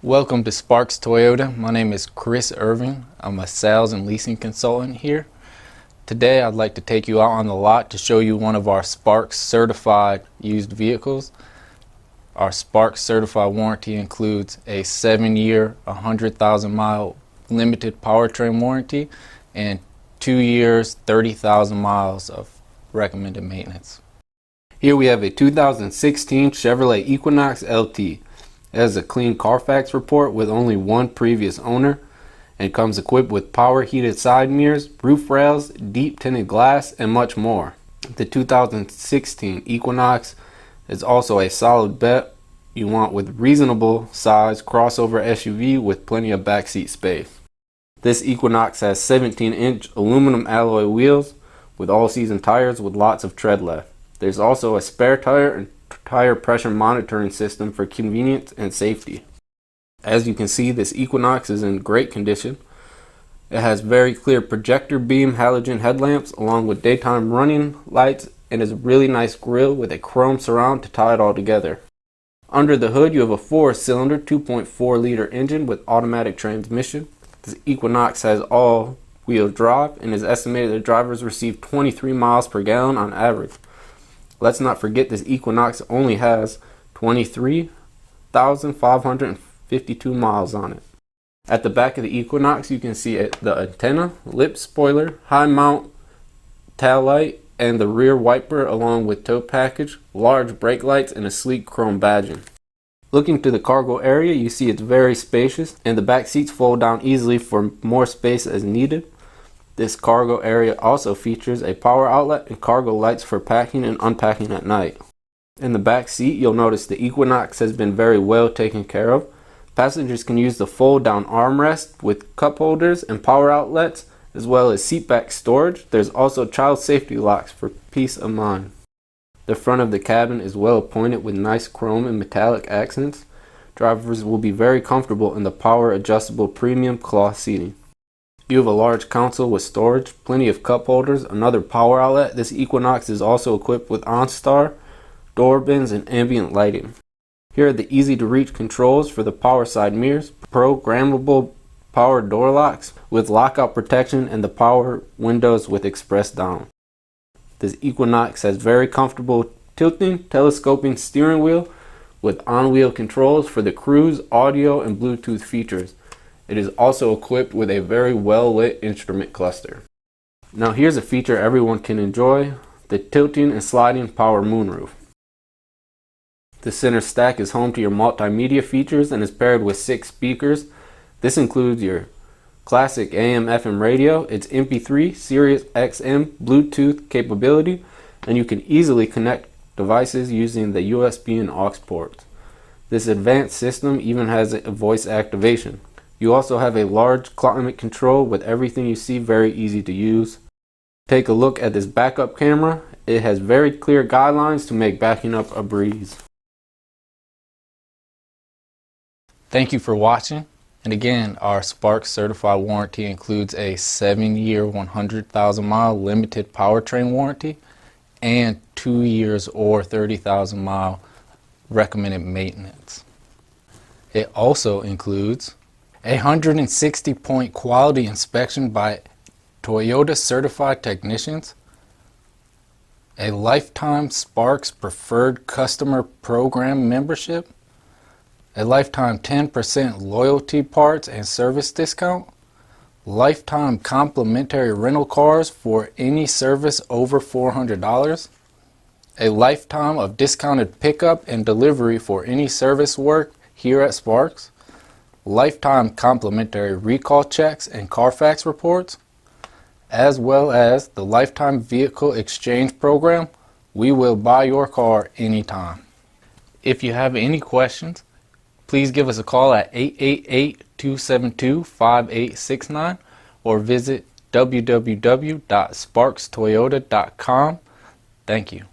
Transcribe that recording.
Welcome to Sparks Toyota. My name is Chris Irving. I'm a sales and leasing consultant here. Today I'd like to take you out on the lot to show you one of our Sparks certified used vehicles. Our Sparks certified warranty includes a 7-year, 100,000 mile limited powertrain warranty and 2 years, 30,000 miles of recommended maintenance. Here we have a 2016 Chevrolet Equinox LT. It has a clean Carfax report with only one previous owner and comes equipped with power heated side mirrors, roof rails, deep tinted glass, and much more. The 2016 Equinox is also a solid bet you want with reasonable size crossover SUV with plenty of backseat space. This Equinox has 17-inch aluminum alloy wheels with all-season tires with lots of tread left. There's also a spare tire and tire pressure monitoring system for convenience and safety. As you can see, this Equinox is in great condition. It has very clear projector beam halogen headlamps along with daytime running lights and is a really nice grille with a chrome surround to tie it all together. Under the hood you have a 4-cylinder 2.4 liter engine with automatic transmission. This Equinox has all-wheel drive and is estimated that drivers receive 23 miles per gallon on average. Let's not forget this Equinox only has 23,552 miles on it. At the back of the Equinox you can see the antenna, lip spoiler, high mount tail light, and the rear wiper along with tow package, large brake lights, and a sleek chrome badging. Looking to the cargo area, you see it's very spacious and the back seats fold down easily for more space as needed. This cargo area also features a power outlet and cargo lights for packing and unpacking at night. In the back seat, you'll notice the Equinox has been very well taken care of. Passengers can use the fold-down armrest with cup holders and power outlets, as well as seat back storage. There's also child safety locks for peace of mind. The front of the cabin is well appointed with nice chrome and metallic accents. Drivers will be very comfortable in the power adjustable premium cloth seating. You have a large console with storage, plenty of cup holders, another power outlet. This Equinox is also equipped with OnStar, door bins, and ambient lighting. Here are the easy to reach controls for the power side mirrors, programmable power door locks with lockout protection, and the power windows with express down. This Equinox has very comfortable tilting, telescoping steering wheel with on-wheel controls for the cruise, audio, and Bluetooth features. It is also equipped with a very well-lit instrument cluster. Now here's a feature everyone can enjoy, the tilting and sliding power moonroof. The center stack is home to your multimedia features and is paired with 6 speakers. This includes your classic AM/FM radio, its MP3, Sirius XM, Bluetooth capability, and you can easily connect devices using the USB and aux ports. This advanced system even has a voice activation. You also have a large climate control with everything you see very easy to use. Take a look at this backup camera. It has very clear guidelines to make backing up a breeze. Thank you for watching. And again, our Sparks certified warranty includes a 7-year, 100,000 mile limited powertrain warranty and 2 years or 30,000 mile recommended maintenance. It also includes a 160-point quality inspection by Toyota certified technicians, a lifetime Sparks preferred customer program membership, a lifetime 10% loyalty parts and service discount, lifetime complimentary rental cars for any service over $400, a lifetime of discounted pickup and delivery for any service work here at Sparks, lifetime complimentary recall checks and Carfax reports, as well as the lifetime vehicle exchange program. We will buy your car anytime. If you have any questions, please give us a call at 888-272-5869 or visit www.sparkstoyota.com. Thank you.